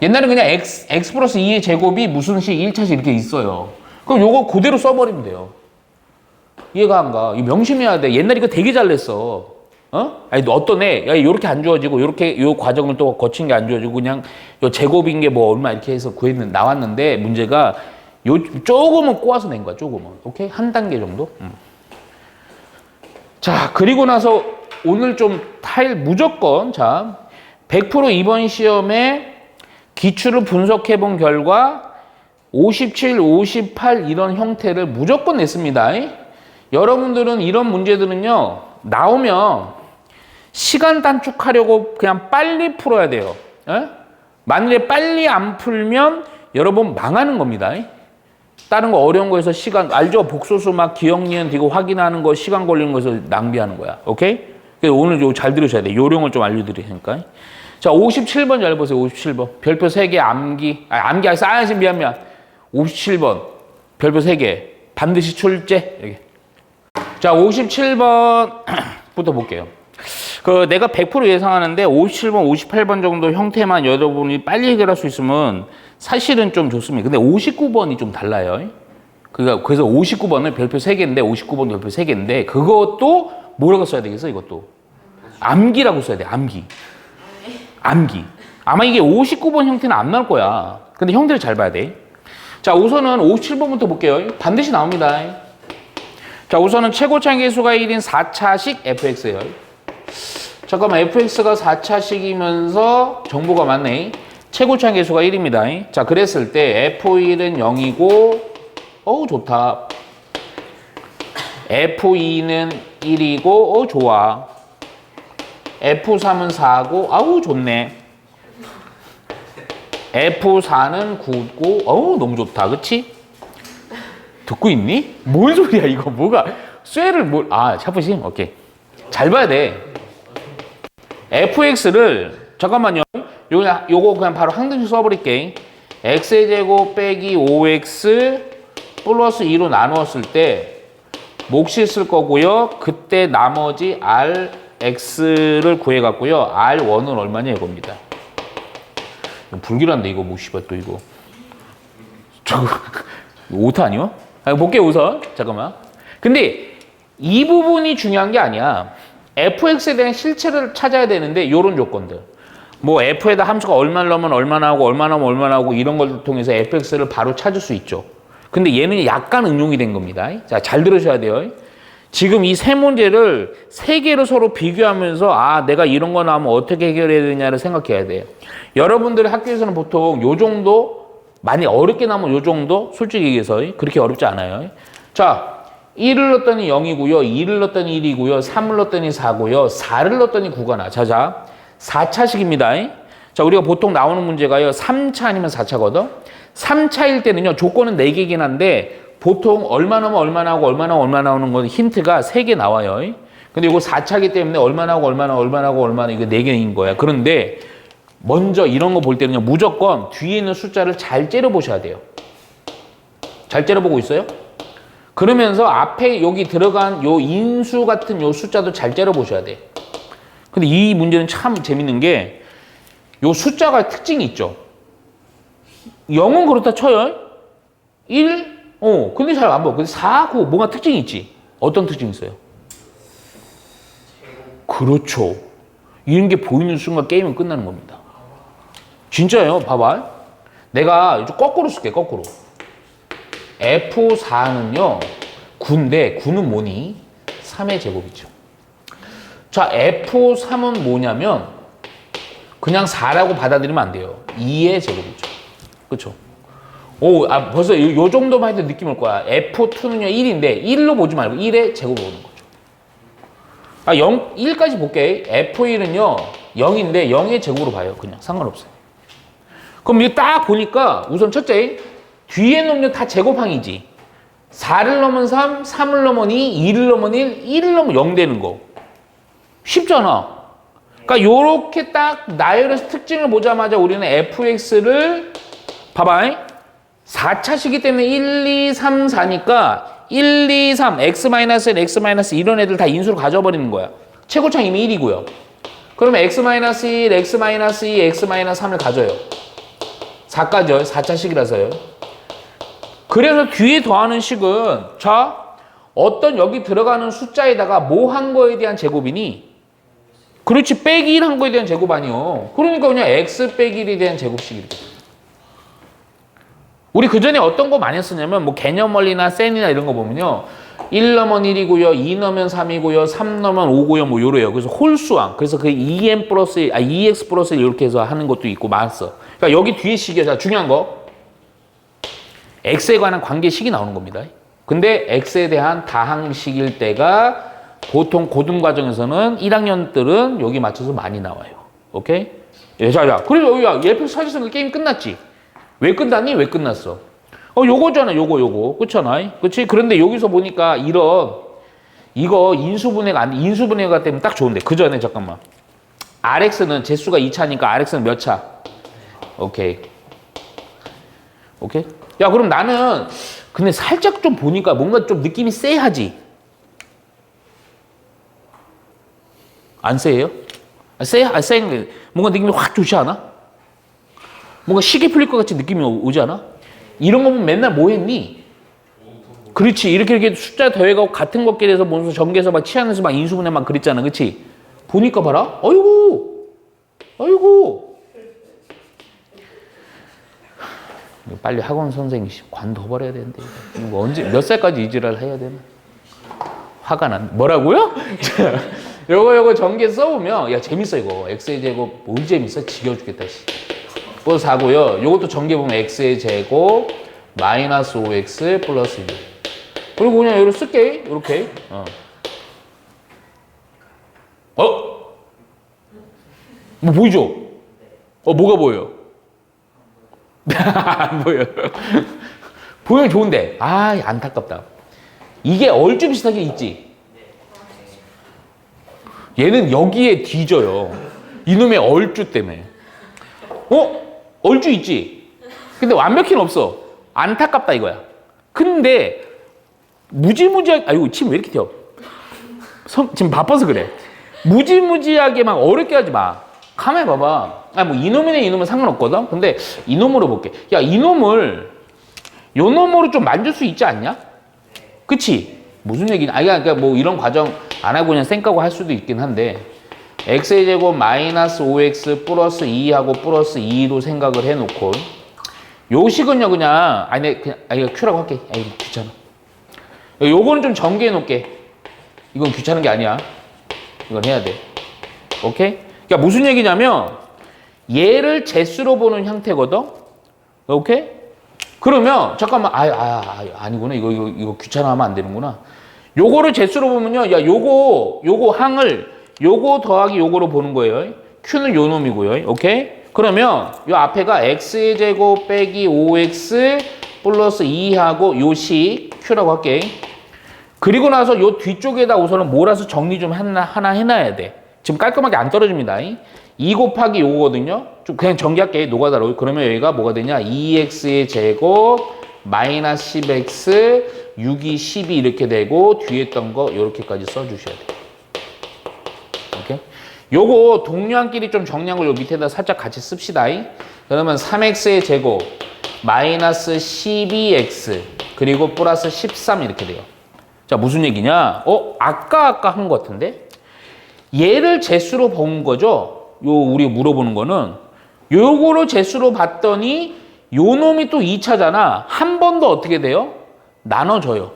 옛날에는 그냥 x 플러스 2의 제곱이 무슨 식 1차식 이렇게 있어요. 그럼 요거 그대로 써버리면 돼요. 이해가 안 가? 이거 명심해야 돼. 옛날에 이거 되게 잘 냈어. 아니, 어떤 애, 야, 요렇게 안 주어지고, 요 과정을 또 거친 게 안 주어지고, 그냥 요 제곱인 게 뭐 얼마 이렇게 해서 나왔는데, 문제가 조금은 꼬아서 낸 거야, 조금은. 오케이? 한 단계 정도? 자, 그리고 나서 오늘 좀 무조건, 자, 100% 이번 시험에 기출을 분석해 본 결과 57, 58 이런 형태를 무조건 냈습니다. 여러분들은 이런 문제들은요, 나오면 시간 단축하려고 그냥 빨리 풀어야 돼요. 만약에 빨리 안 풀면 여러분 망하는 겁니다. 다른 거 어려운 거에서 시간, 알죠? 복소수 막 기억, 니은, 디귿 확인하는 거 시간 걸리는 거에서 낭비하는 거야. 오케이? 그래서 오늘 잘 들으셔야 돼. 요령을 좀 알려드릴 테니까. 자, 57번 잘 보세요. 57번. 별표 3개 암기. 암기, 사이언스 미안. 57번. 별표 3개. 반드시 출제. 여기. 자, 57번부터 볼게요. 내가 100% 예상하는데 57번, 58번 정도 형태만 여러분이 빨리 해결할 수 있으면 사실은 좀 좋습니다. 근데 59번이 좀 달라요. 그래서 59번을 별표 3개인데 59번 별표 3개인데 그것도 뭐라고 써야 되겠어 이것도? 암기라고 써야 돼. 암기. 아마 이게 59번 형태는 안 나올 거야. 근데 형태를 잘 봐야 돼. 자, 우선은 57번부터 볼게요. 반드시 나옵니다. 자, 우선은 최고차항 계수가 1인 4차식 fx예요. 잠깐만, fx가 4차식이면서 정보가 많네. 최고차항 계수가 1입니다. 자, 그랬을 때 f1은 0이고 어우 좋다. f2는 1이고 좋아. f3은 4고 아우 좋네. F4는 9고 어우 너무 좋다. 그치? 듣고 있니? 뭔 소리야 이거 뭐가 쇠를 샤프심? 오케이. 잘 봐야 돼. fx를 잠깐만요. 요거 그냥 바로 항등식 써버릴게. x제곱 빼기 5x 플러스 2로 나누었을 때 몫이 있을 거고요. 그때 나머지 rx를 구해갖고요. r1은 얼마냐 이겁니다. 불길한데 이거 뭐 씨발 또 이거 저거 오타 아니요? 볼게요 우선. 잠깐만. 근데 이 부분이 중요한 게 아니야. fx에 대한 실체를 찾아야 되는데 요런 조건들 뭐 f에다 함수가 얼마를 넣으면 얼마나 하고 얼마나 하면 얼마나 하고 이런 걸 통해서 fx를 바로 찾을 수 있죠. 근데 얘는 약간 응용이 된 겁니다. 자, 잘 들으셔야 돼요. 지금 이 세 문제를 세 개로 서로 비교하면서 내가 이런 거 나오면 어떻게 해결해야 되냐를 생각해야 돼요. 여러분들의 학교에서는 보통 요 정도 많이 어렵게 나오면 요 정도 솔직히 얘기해서 그렇게 어렵지 않아요. 자, 1을 넣었더니 0이고요. 2를 넣었더니 1이고요. 3을 넣었더니 4고요. 4를 넣었더니 9가 나. 자, 4차식입니다. 자, 우리가 보통 나오는 문제가요. 3차 아니면 4차거든. 3차일 때는요. 조건은 4개긴 한데 보통 얼마 나오면 얼마나 하고 얼마나 하고 얼마나 나오는 건 힌트가 3개 나와요. 근데 이거 4차기 때문에 얼마나 하고 얼마나 하고 얼마나 이거 4개인 거야. 그런데 먼저 이런 거 볼 때는요. 무조건 뒤에 있는 숫자를 잘 째려 보셔야 돼요. 잘 째려 보고 있어요? 그러면서 앞에 여기 들어간 요 인수 같은 요 숫자도 잘 째려 보셔야 돼. 근데 이 문제는 참 재밌는 게 요 숫자가 특징이 있죠. 0은 그렇다 쳐요. 1, 근데 잘 안 보여. 근데 4, 9, 뭔가 특징이 있지. 어떤 특징이 있어요? 그렇죠. 이런 게 보이는 순간 게임은 끝나는 겁니다. 진짜예요. 봐봐. 내가 거꾸로 쓸게, 거꾸로. F4는요, 9인데, 9는 뭐니? 3의 제곱이죠. 자, F3은 뭐냐면, 그냥 4라고 받아들이면 안 돼요. 2의 제곱이죠. 그쵸? 벌써 요 정도만 해도 느낌 올 거야. F2는요, 1인데, 1로 보지 말고 1의 제곱으로 보는 거죠. 1까지 볼게. F1은요, 0인데, 0의 제곱으로 봐요. 그냥 상관없어요. 그럼 이거 딱 보니까, 우선 첫째, 뒤에 놈은 다 제곱항이지. 4를 넣으면 3, 3을 넣으면 2, 2를 넣으면 1, 1을 넣으면 0 되는 거. 쉽잖아. 그러니까 요렇게 딱 나열해서 특징을 보자마자 우리는 fx를 봐봐. 4차시기 때문에 1, 2, 3, 4니까 1, 2, 3, x-1, x- 이런 애들 다 인수로 가져버리는 거야. 최고차항 이미 1이고요. 그러면 x-1, x-2, x-3을 가져요. 4까지요. 4차식이라서요. 그래서 뒤에 더하는 식은 어떤 여기 들어가는 숫자에다가 뭐 한 거에 대한 제곱이니? 그렇지, 빼기 1 한 거에 대한 제곱 아니요. 그러니까 그냥 x 빼기 1에 대한 제곱식이죠. 우리 그전에 어떤 거 많이 했었냐면 뭐 개념 원리나 센이나 이런 거 보면요. 1 넣으면 1이고요. 2 넣으면 3이고요. 3 넣으면 5고요. 뭐 요래요. 그래서 홀수항. 그래서 그 2x 플러스 1 이렇게 해서 하는 것도 있고 많았어. 그러니까 여기 뒤에 식이야. 자, 중요한 거. x에 관한 관계식이 나오는 겁니다. 근데 x에 대한 다항식일 때가 보통 고등과정에서는 1학년들은 여기 맞춰서 많이 나와요. 오케이? 자. 그래서 여기가 fx 찾았으니까 게임 끝났지. 왜 끝났니? 왜 끝났어? 요거잖아. 요거. 그렇잖아. 그치? 그런데 여기서 보니까 이거 인수분해가 때문에 딱 좋은데. 그 전에 잠깐만. rx는 제수가 2차니까 rx는 몇 차? 오케이. 야, 그럼 나는 근데 살짝 좀 보니까 뭔가 좀 느낌이 쎄하지? 안 쎄해요? 쎄한 뭔가 느낌이 확 좋지 않아? 뭔가 시계 풀릴 것 같이 느낌이 오지 않아? 이런 거 보면 맨날 뭐 했니? 그렇지. 이렇게 숫자 더해가고 같은 것끼리 해서 무슨 전개해서 막 치환해서 막 인수분해 막 그랬잖아. 그치? 보니까 봐라. 아이고. 빨리 학원 선생님 관둬버려야 되는데. 이거 언제, 몇 살까지 이 지랄 해야 되나? 화가 난, 뭐라고요? 요거 전개 써보면, 야, 재밌어, 이거. x의 제곱, 뭘 재밌어? 지겨워 죽겠다, 씨. 그거 사고요. 요것도 전개 보면 x의 제곱, 마이너스 5x 플러스 2. 그리고 그냥 이렇게 쓸게. 이렇게. 뭐 보이죠? 뭐가 보여요? 안 보여. 보여 좋은데. 안타깝다. 이게 얼추 비슷하게 있지? 얘는 여기에 뒤져요. 이놈의 얼추 때문에. 얼추 있지? 근데 완벽히는 없어. 안타깝다 이거야. 근데 무지무지하게, 아이고 침 왜 이렇게 튀어? 지금 바빠서 그래. 무지무지하게 막 어렵게 하지 마. 가만히 봐봐. 뭐 이놈은 상관없거든. 근데 이놈으로 볼게. 야, 이놈을 요 놈으로 좀 만들 수 있지 않냐? 그치? 무슨 얘기냐? 그러니까 뭐 이런 과정 안 하고 그냥 쌩까고 할 수도 있긴 한데, x의 제곱 마이너스 5x 플러스 2하고 플러스 2로 생각을 해놓고, 요 식은요 그냥 이거 Q라고 할게. 이거 귀찮아. 요거는 좀 전개해 놓을게. 이건 귀찮은 게 아니야. 이건 해야 돼. 오케이? 그러니까 무슨 얘기냐면 얘를 제수로 보는 형태거든. 오케이? 그러면 잠깐만 아니구나. 이거 귀찮아하면 안 되는구나. 요거를 제수로 보면요. 야, 요거 항을 요거 더하기 요거로 보는 거예요. Q는 요 놈이고요. 오케이? 그러면 요 앞에가 x의 제곱 빼기 5x 플러스 2하고 요식 Q라고 할게. 그리고 나서 요 뒤쪽에다 우선은 몰아서 정리 좀 하나 해놔야 돼. 지금 깔끔하게 안 떨어집니다. 2 곱하기 요거거든요. 좀 그냥 전개할게. 노가다로. 그러면 여기가 뭐가 되냐? 2x의 제곱 마이너스 10x 6이 12 이렇게 되고 뒤에 있던 거 요렇게까지 써주셔야 돼. 오케이? 요거 동료한끼리 좀 정리한 걸 요 밑에다 살짝 같이 씁시다. 그러면 3x의 제곱 마이너스 12x 그리고 플러스 13 이렇게 돼요. 자, 무슨 얘기냐? 아까 한 것 같은데? 얘를 제수로 본 거죠? 우리 물어보는 거는 요거를 제수로 봤더니 요 놈이 또 2차잖아. 한 번 더 어떻게 돼요? 나눠져요.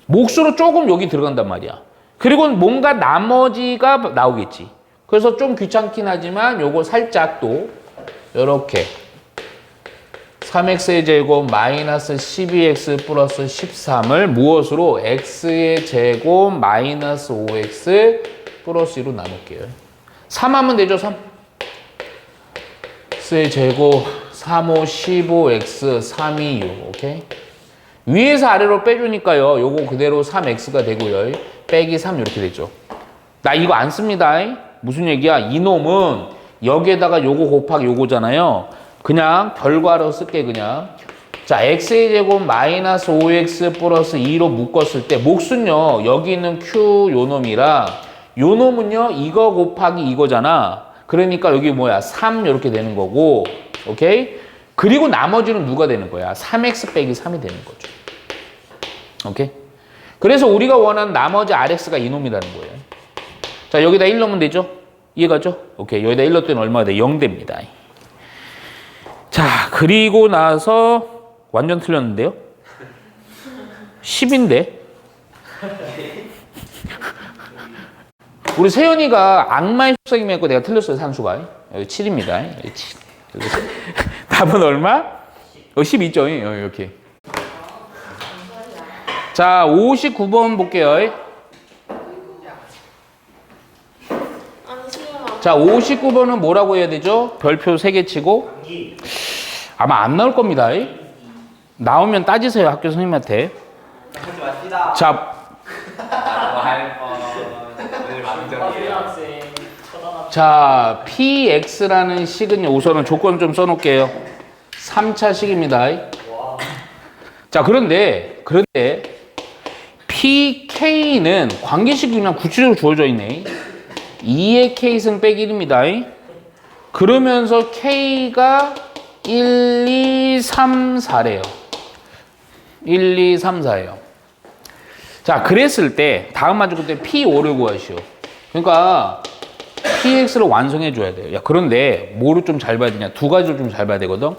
몫으로 조금 여기 들어간단 말이야. 그리고 뭔가 나머지가 나오겠지. 그래서 좀 귀찮긴 하지만 요거 살짝 또 요렇게 3x의 제곱 마이너스 12x 플러스 13을 무엇으로? x의 제곱 마이너스 5x 플러스 2로 나눌게요. 3 하면 되죠, 3. x의 제곱 3, 5, 15x 3, 2, 6. 오케이? 위에서 아래로 빼주니까요. 요거 그대로 3x가 되고요. 빼기 3 이렇게 되죠. 나 이거 안 씁니다. 무슨 얘기야? 이놈은 여기에다가 요거 곱하기 요거잖아요. 그냥 결과로 쓸게 그냥. 자, x의 제곱 마이너스 5x 플러스 2로 묶었을 때 몫은요. 여기 있는 q 요 놈이랑 요 놈은요. 이거 곱하기 이거잖아. 그러니까 여기 뭐야? 3 이렇게 되는 거고. 오케이? 그리고 나머지는 누가 되는 거야? 3x 빼기 3이 되는 거죠. 오케이? 그래서 우리가 원하는 나머지 rx가 이놈이라는 거예요. 자, 여기다 1 넣으면 되죠? 이해가죠? 오케이. 여기다 1 넣었더니 얼마가 돼? 0 됩니다. 자, 그리고 나서 완전 틀렸는데요? 10인데? 우리 세연이가 악마의 속삭임이었고 내가 틀렸어요, 산수가. 여기 7입니다. 여기 7. 답은 얼마? 12죠. 이렇게. 자, 59번 볼게요. 자, 59번은 뭐라고 해야 되죠? 별표 3개 치고. 아마 안 나올 겁니다. 나오면 따지세요, 학교 선생님한테. 하지 맙시다. 자, 자, px라는 식은요, 우선은 조건 좀 써놓을게요. 3차 식입니다. 자, 그런데 pk는 관계식이 그냥 구체적으로 주어져 있네. 2의 k승 빼기 1입니다. 그러면서 k가 1, 2, 3, 4래요. 1, 2, 3, 4예요. 자, 그랬을 때 다음 만족도 때 P5를 구하시오. 그러니까 PX를 완성해 줘야 돼요. 야, 그런데 뭐를 좀 잘 봐야 되냐? 두 가지를 좀 잘 봐야 되거든.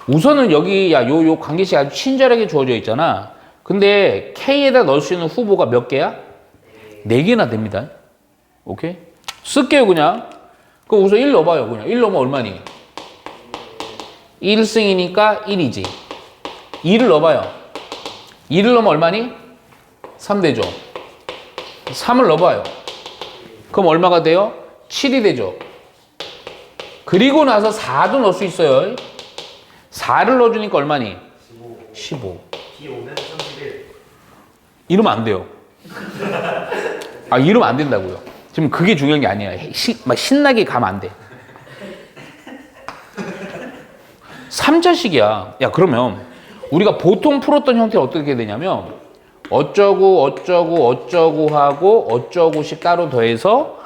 우선은 여기 요 관계식 아주 친절하게 주어져 있잖아. 근데 K에다 넣을 수 있는 후보가 몇 개야? 4개나 됩니다. 오케이? 쓸게요, 그냥. 그럼 우선 1 넣어봐요, 그냥. 1 넣으면 얼마니? 1승이니까 1이지. 2를 넣어봐요. 2를 넣으면 얼마니? 3 되죠. 3을 넣어봐요. 그럼 얼마가 돼요? 7이 되죠. 그리고 나서 4도 넣을 수 있어요. 4를 넣어주니까 얼마니? 15. P5는 31. 이러면 안 돼요. 아, 이러면 안 된다고요. 지금 그게 중요한 게 아니에요. 막 신나게 가면 안 돼. 3차식이야. 야, 그러면 우리가 보통 풀었던 형태는 어떻게 되냐면 어쩌고 어쩌고 어쩌고 하고 어쩌고씩 따로 더해서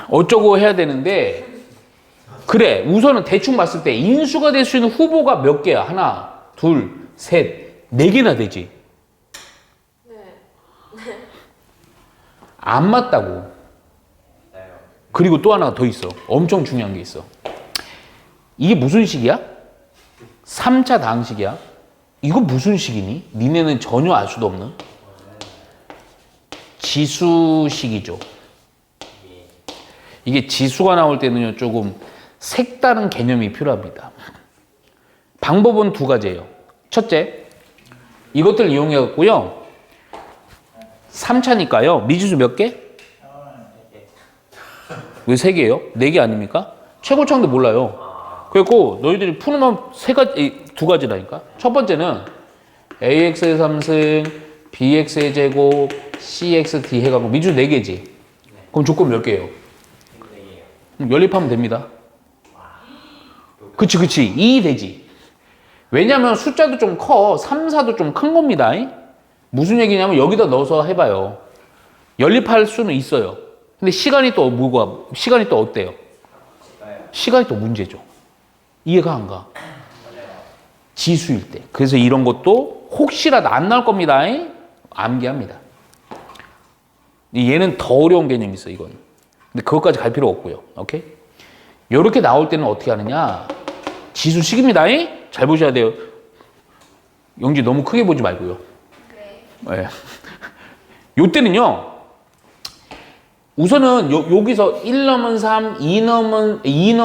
어쩌고 해야 되는데, 그래, 우선은 대충 봤을 때 인수가 될 수 있는 후보가 몇 개야? 하나, 둘, 셋, 4개나 되지. 안 맞다고. 그리고 또 하나가 더 있어. 엄청 중요한 게 있어. 이게 무슨 식이야? 3차 다항식이야. 이거 무슨 식이니? 니네는 전혀 알 수도 없는 지수식이죠. 이게 지수가 나올 때는요, 조금 색다른 개념이 필요합니다. 방법은 두 가지예요. 첫째, 이것들 이용해 갖고요. 3차니까요. 미지수 몇 개? 왜 3개예요? 4개 아닙니까? 최고차항도 몰라요. 그래갖고 너희들이 푸는 두 가지라니까. 첫 번째는 AX의 3승, BX의 제곱, CXD 해갖고 미지수 4개지. 그럼 조건 몇 개예요? 연립하면 됩니다. 그치. 2 되지. 왜냐면 숫자도 좀 커. 3, 4도 좀 큰 겁니다. 무슨 얘기냐면 여기다 넣어서 해봐요. 연립할 수는 있어요. 근데 시간이 또 어때요? 시간이 또 문제죠. 이해가 안 가. 지수일 때. 그래서 이런 것도 혹시라도 안 나올 겁니다. 암기합니다. 얘는 더 어려운 개념이 있어, 이건. 근데 그것까지 갈 필요 없고요. 오케이? 요렇게 나올 때는 어떻게 하느냐? 지수식입니다. 잘 보셔야 돼요. 영지 너무 크게 보지 말고요. 네. 요 때는요. 우선은 여기서 1 넘은 3, 2 넘은 1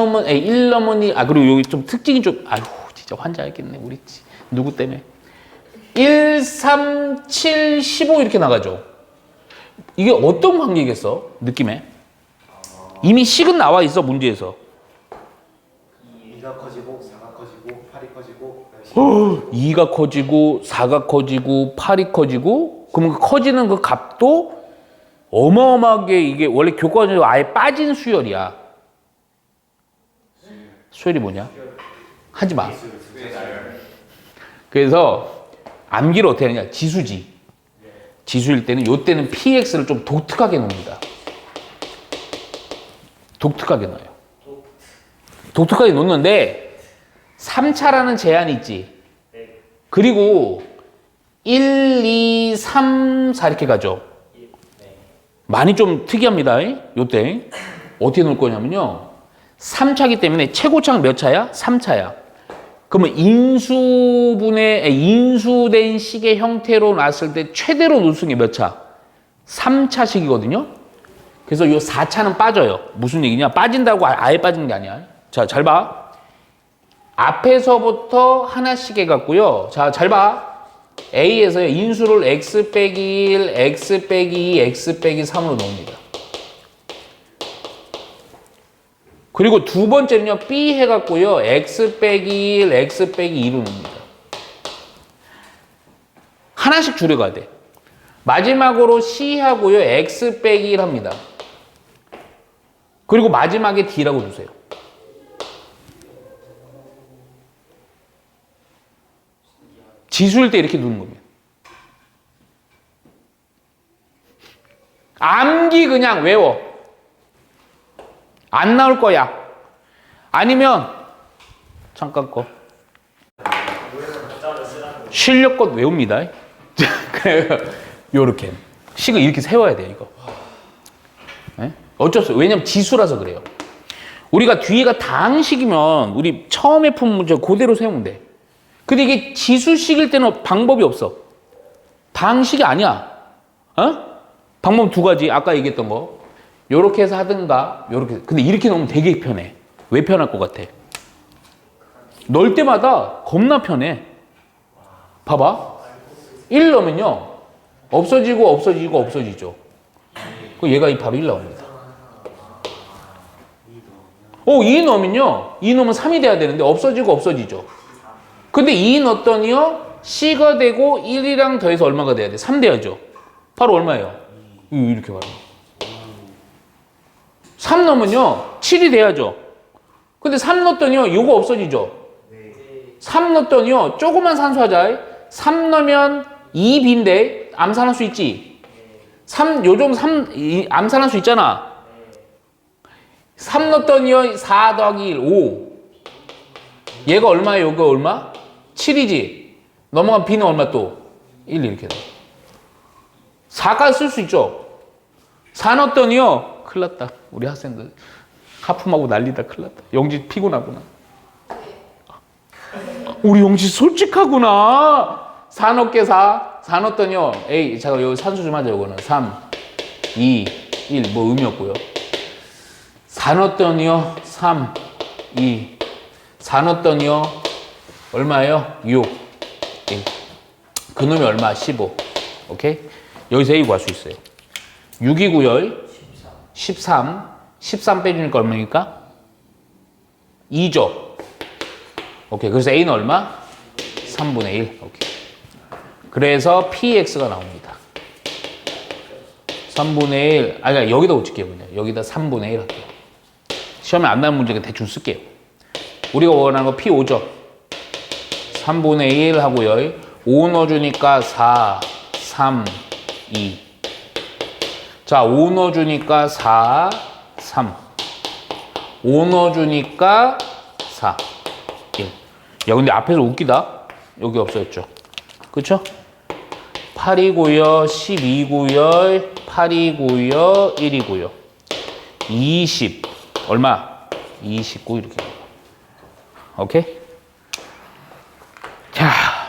넘은 2, 그리고 여기 좀 특징이 좀, 아유, 진짜 환장했겠네, 우리 누구 때문에. 1, 3, 7, 15 이렇게 나가죠. 이게 어떤 관계겠어? 느낌에? 이미 식은 나와 있어, 문제에서. 2가 커지고 4가 커지고 8이 커지고 2가 커지고 4가 커지고 8이 커지고, 그러면 그 커지는 그 값도 어마어마하게, 이게 원래 교과서에 아예 빠진 수열이야. 수열이 뭐냐? 하지 마. 그래서 암기를 어떻게 하느냐? 지수지. 지수일 때는, 요 때는 PX를 좀 독특하게 놉니다. 독특하게 넣어요. 독특하게 놓는데 3차라는 제한이 있지. 그리고 1, 2, 3, 4 이렇게 가죠. 많이 좀 특이합니다. 요때 어떻게 놓을 거냐면요. 3차기 때문에 최고차는 몇 차야? 3차야. 그러면 인수된 식의 형태로 놨을 때 최대로 놓을 수 있는 게 몇 차? 3차식이거든요. 그래서 요 4차는 빠져요. 무슨 얘기냐? 빠진다고 아예 빠지는 게 아니야. 자, 잘 봐. 앞에서부터 하나씩 해갖고요. 자, 잘 봐. A에서 인수를 x 빼기 1, x 빼기 2, x 빼기 3으로 넣습니다. 그리고 두 번째는요. B 해갖고요. x 빼기 1, x 빼기 2로 넣습니다. 하나씩 줄여가야 돼. 마지막으로 C 하고요. x 빼기 1 합니다. 그리고 마지막에 D라고 주세요. 지수일 때 이렇게 두는 겁니다. 암기 그냥 외워. 안 나올 거야. 아니면 잠깐 거. 실력껏 외웁니다. 그래요. 요렇게 식을 이렇게 세워야 돼요, 이거. 네? 어쩔 수 없어요. 왜냐면 지수라서 그래요. 우리가 뒤에가 다항식이면 우리 처음에 푼 문제 그대로 세우면 돼. 근데 이게 지수식일 때는 방법이 없어. 다항식이 아니야. 어? 방법 두 가지. 아까 얘기했던 거. 요렇게 해서 하든가 요렇게. 근데 이렇게 넣으면 되게 편해. 왜 편할 것 같아? 넣을 때마다 겁나 편해. 봐봐. 1 넣으면요. 없어지고 없어지고 없어지죠. 그 얘가 바로 1 나옵니다. 2 넣으면요. 2 넣으면 3이 돼야 되는데 없어지고 없어지죠. 근데 2 넣었더니요. C가 되고 1이랑 더해서 얼마가 돼야 돼? 3 돼야죠. 바로 얼마예요? 이렇게 봐요. 3 넣으면요. 7이 돼야죠. 근데 3 넣었더니요. 요거 없어지죠. 3 넣었더니요. 조그만 산수하자. 3 넣으면 2B인데 암산할 수 있지? 3, 요정 3, 암산할 수 있잖아. 3 넣었더니요. 4 더하기 1, 5. 얘가 얼마예요? 요거 얼마? 7이지. 넘어간 B는 얼마 또? 1 이렇게 돼. 4까지 쓸 수 있죠? 4 넣었더니요. 큰일 났다. 우리 학생들. 하품하고 난리다. 큰일 났다. 영지 피곤하구나. 우리 영지 솔직하구나. 4 넣게 4. 4 넣었더니요. 에이, 잠깐 여기 산수 좀 하자. 요거는 3, 2, 1. 뭐 의미 없고요. 4 넣었더니요. 3, 2. 4 넣었더니요. 얼마예요? 6. 1. 그놈이 얼마? 15. 오케이? 여기서 A 구할 수 있어요. 6이고요. 13. 13 빼주니까 얼마입니까? 2죠. 오케이. 그래서 A는 얼마? 3분의 1. 오케이. 그래서 PX가 나옵니다. 3분의 1. 아니, 여기다 붙일게요. 그냥. 여기다 3분의 1 할게요. 시험에 안 나온 문제가 대충 쓸게요. 우리가 원하는 거 P5죠. 3분의 1 하고요. 5 넣어주니까 4, 3, 2. 자, 5 넣어주니까 4, 3. 5 넣어주니까 4, 1. 야, 근데 앞에서 웃기다. 여기 없어졌죠. 그쵸? 8이고요. 12고요. 8이고요. 1이고요. 20. 얼마? 29 이렇게. 오케이?